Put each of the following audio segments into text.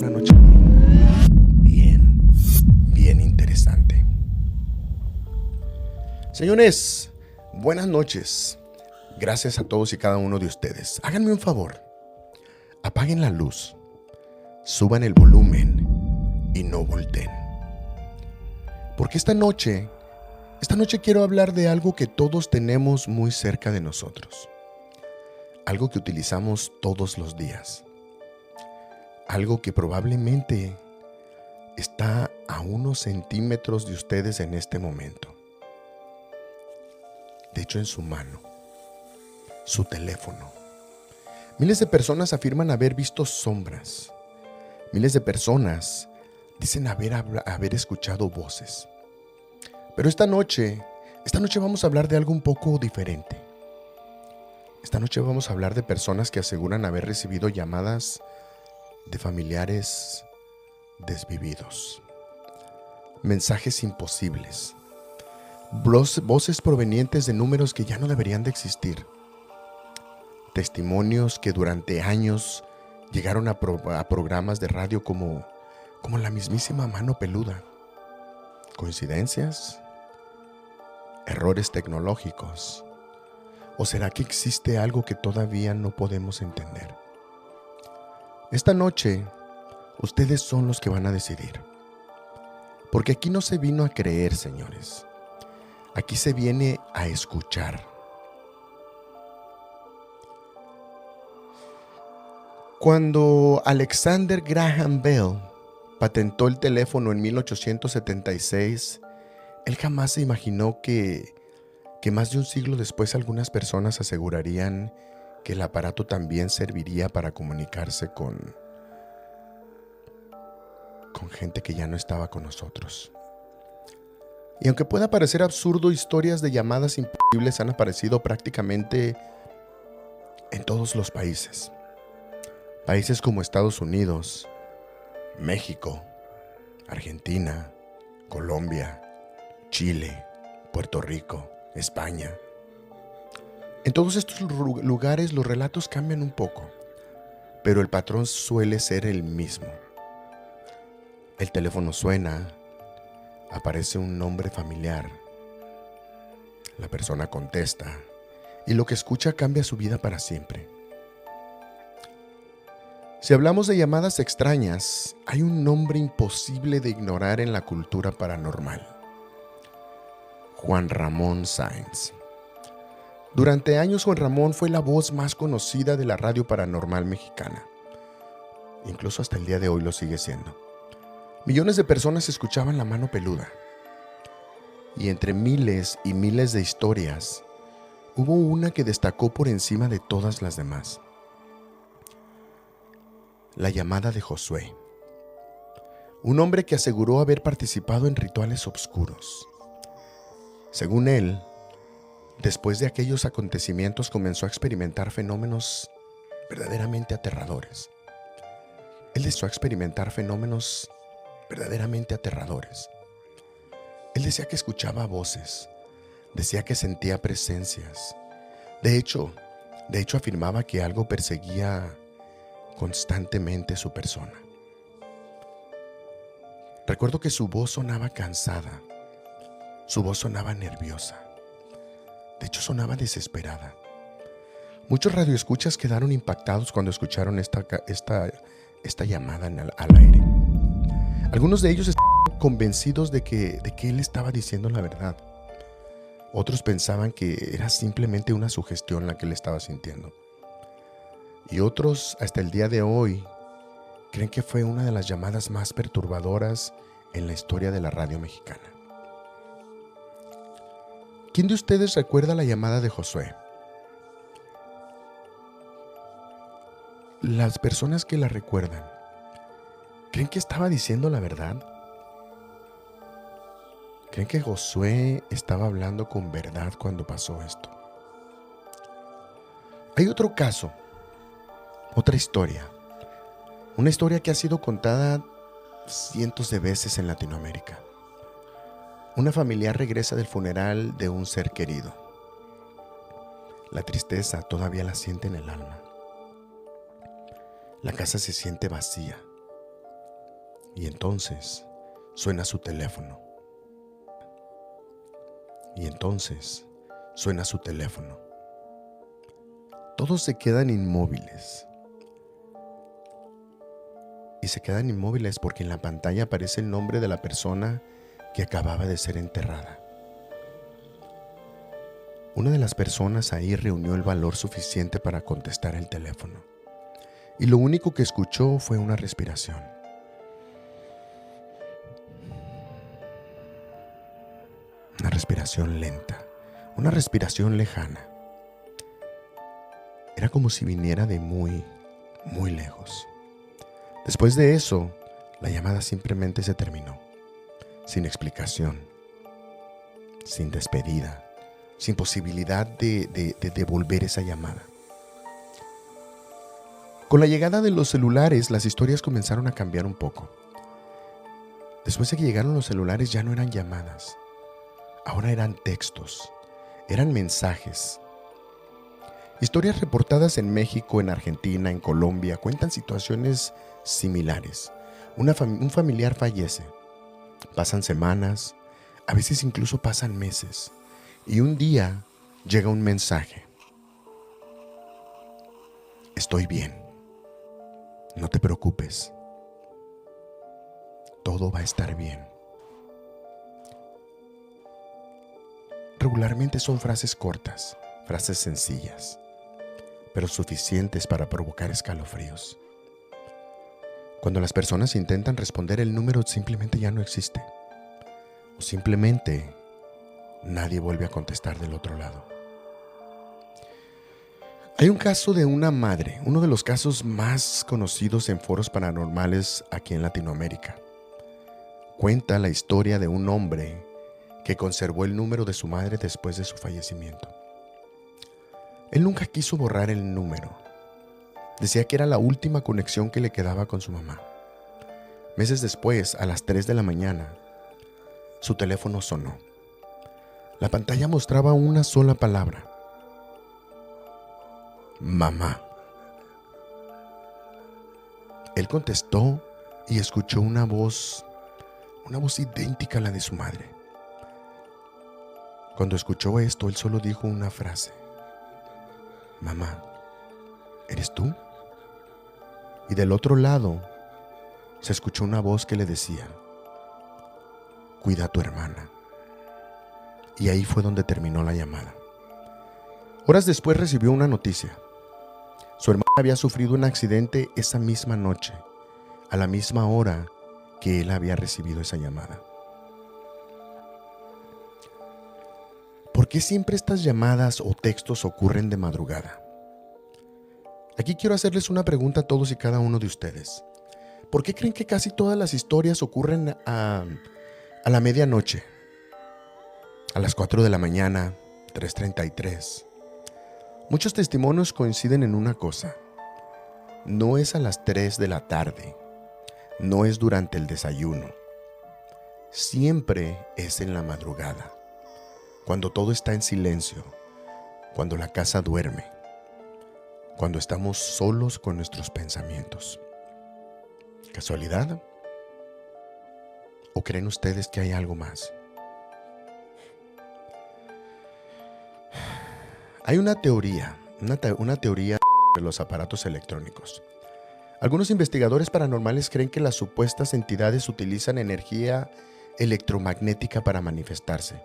Una noche bien interesante. Señores, buenas noches. Gracias a todos y cada uno de ustedes. Háganme un favor. Apaguen la luz, suban el volumen y no volteen. Porque esta noche quiero hablar de algo que todos tenemos muy cerca de nosotros. Algo que utilizamos todos los días. Algo que probablemente está a unos centímetros de ustedes en este momento. De hecho, en su mano. Su teléfono. Miles de personas afirman haber visto sombras. Miles de personas dicen haber escuchado voces. Pero esta noche vamos a hablar de algo un poco diferente. Esta noche vamos a hablar de personas que aseguran haber recibido llamadas de familiares desvividos. Mensajes imposibles. Voces provenientes de números que ya no deberían de existir. Testimonios que durante años llegaron a programas de radio como la mismísima Mano Peluda. ¿Coincidencias? ¿Errores tecnológicos? ¿O será que existe algo que todavía no podemos entender? Esta noche, ustedes son los que van a decidir. Porque aquí no se vino a creer, señores. Aquí se viene a escuchar. Cuando Alexander Graham Bell patentó el teléfono en 1876, él jamás se imaginó que más de un siglo después algunas personas asegurarían que el aparato también serviría para comunicarse con gente que ya no estaba con nosotros. Y aunque pueda parecer absurdo, historias de llamadas imposibles han aparecido prácticamente en todos los países. Países como Estados Unidos, México, Argentina, Colombia, Chile, Puerto Rico, España. En todos estos lugares los relatos cambian un poco, pero el patrón suele ser el mismo. El teléfono suena, aparece un nombre familiar, la persona contesta y lo que escucha cambia su vida para siempre. Si hablamos de llamadas extrañas, hay un nombre imposible de ignorar en la cultura paranormal: Juan Ramón Sáenz. Durante años Juan Ramón fue la voz más conocida de la radio paranormal mexicana. Incluso hasta el día de hoy lo sigue siendo. Millones de personas escuchaban La Mano Peluda. Y entre miles y miles de historias, hubo una que destacó por encima de todas las demás. La llamada de Josué. Un hombre que aseguró haber participado en rituales oscuros. Según él, después de aquellos acontecimientos comenzó a experimentar fenómenos verdaderamente aterradores. Él decía que escuchaba voces, decía que sentía presencias. De hecho afirmaba que algo perseguía constantemente su persona. Recuerdo que su voz sonaba cansada, su voz sonaba nerviosa. De hecho, sonaba desesperada. Muchos radioescuchas quedaron impactados cuando escucharon esta llamada al aire. Algunos de ellos estaban convencidos de que él estaba diciendo la verdad. Otros pensaban que era simplemente una sugestión la que él estaba sintiendo. Y otros, hasta el día de hoy, creen que fue una de las llamadas más perturbadoras en la historia de la radio mexicana. ¿Quién de ustedes recuerda la llamada de Josué? Las personas que la recuerdan, ¿creen que estaba diciendo la verdad? ¿Creen que Josué estaba hablando con verdad cuando pasó esto? Hay otro caso, otra historia. Una historia que ha sido contada cientos de veces en Latinoamérica. Una familiar regresa del funeral de un ser querido. La tristeza todavía la siente en el alma. La casa se siente vacía y entonces suena su teléfono. Todos se quedan inmóviles. Y se quedan inmóviles porque en la pantalla aparece el nombre de la persona que acababa de ser enterrada. Una de las personas ahí reunió el valor suficiente para contestar el teléfono. Y lo único que escuchó fue una respiración. Una respiración lenta, una respiración lejana. Era como si viniera de muy, muy lejos. Después de eso, la llamada simplemente se terminó, sin explicación, sin despedida, sin posibilidad de devolver esa llamada. Con la llegada de los celulares, las historias comenzaron a cambiar un poco. Después de que llegaron los celulares, ya no eran llamadas, ahora eran textos, eran mensajes. Historias reportadas en México, en Argentina, en Colombia, cuentan situaciones similares. Un familiar fallece. Pasan semanas, a veces incluso pasan meses. Y un día llega un mensaje. Estoy bien. No te preocupes. Todo va a estar bien. Regularmente son frases cortas, frases sencillas, pero suficientes para provocar escalofríos. Cuando las personas intentan responder, el número simplemente ya no existe. O simplemente nadie vuelve a contestar del otro lado. Hay un caso de una madre, uno de los casos más conocidos en foros paranormales aquí en Latinoamérica. Cuenta la historia de un hombre que conservó el número de su madre después de su fallecimiento. Él nunca quiso borrar el número. Decía que era la última conexión que le quedaba con su mamá. Meses después, a las 3 de la mañana, su teléfono sonó. La pantalla mostraba una sola palabra: mamá. Él contestó y escuchó una voz idéntica a la de su madre. Cuando escuchó esto, él solo dijo una frase: mamá, ¿eres tú? Y del otro lado se escuchó una voz que le decía: cuida a tu hermana. Y ahí fue donde terminó la llamada. Horas después recibió una noticia. Su hermana había sufrido un accidente esa misma noche, a la misma hora que él había recibido esa llamada. ¿Por qué siempre estas llamadas o textos ocurren de madrugada? Aquí quiero hacerles una pregunta a todos y cada uno de ustedes. ¿Por qué creen que casi todas las historias ocurren a la medianoche? A las 4 de la mañana, 3:33. Muchos testimonios coinciden en una cosa. No es a las 3 de la tarde. No es durante el desayuno. Siempre es en la madrugada. Cuando todo está en silencio. Cuando la casa duerme. Cuando estamos solos con nuestros pensamientos. ¿Casualidad? ¿O creen ustedes que hay algo más? Hay una teoría de los aparatos electrónicos. Algunos investigadores paranormales creen que las supuestas entidades utilizan energía electromagnética para manifestarse.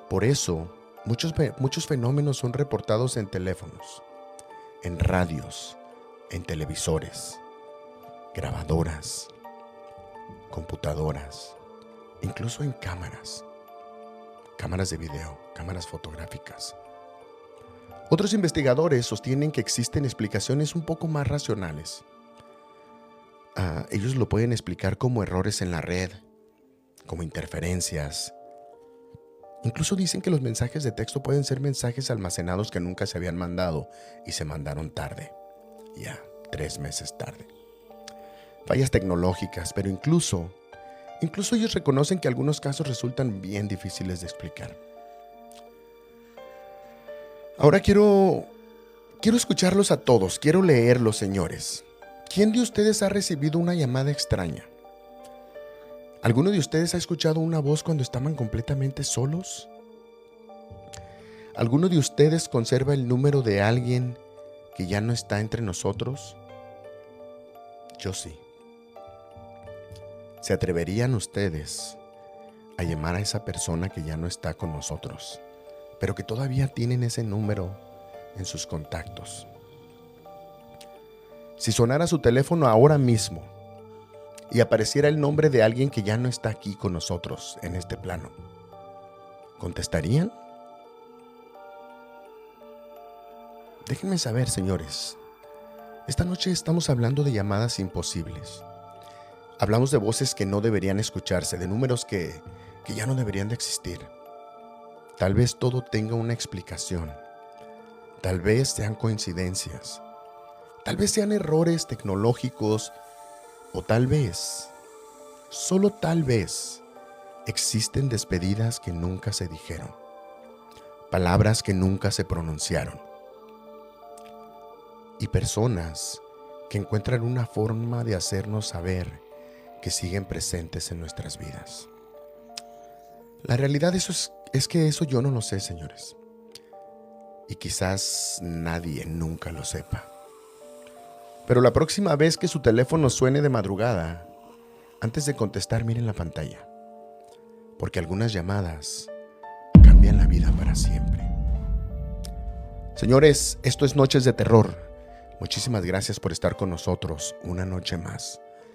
Por eso, muchos fenómenos son reportados en teléfonos, en radios, en televisores, grabadoras, computadoras, incluso en cámaras de video, cámaras fotográficas. Otros investigadores sostienen que existen explicaciones un poco más racionales. Ellos lo pueden explicar como errores en la red, como interferencias. Incluso dicen que los mensajes de texto pueden ser mensajes almacenados que nunca se habían mandado y se mandaron tarde. 3 meses tarde. Fallas tecnológicas, pero incluso ellos reconocen que algunos casos resultan bien difíciles de explicar. Ahora quiero quiero escucharlos a todos, quiero leerlos, señores. ¿Quién de ustedes ha recibido una llamada extraña? ¿Alguno de ustedes ha escuchado una voz cuando estaban completamente solos? ¿Alguno de ustedes conserva el número de alguien que ya no está entre nosotros? Yo sí. ¿Se atreverían ustedes a llamar a esa persona que ya no está con nosotros, pero que todavía tienen ese número en sus contactos? Si sonara su teléfono ahora mismo y apareciera el nombre de alguien que ya no está aquí con nosotros en este plano, ¿contestarían? Déjenme saber, señores. Esta noche estamos hablando de llamadas imposibles. Hablamos de voces que no deberían escucharse, de números que ya no deberían de existir. Tal vez todo tenga una explicación. Tal vez sean coincidencias. Tal vez sean errores tecnológicos. O tal vez, solo tal vez, existen despedidas que nunca se dijeron. Palabras que nunca se pronunciaron. Y personas que encuentran una forma de hacernos saber que siguen presentes en nuestras vidas. La realidad es que eso yo no lo sé, señores. Y quizás nadie nunca lo sepa. Pero la próxima vez que su teléfono suene de madrugada, antes de contestar, miren la pantalla. Porque algunas llamadas cambian la vida para siempre. Señores, esto es Noches de Terror. Muchísimas gracias por estar con nosotros una noche más.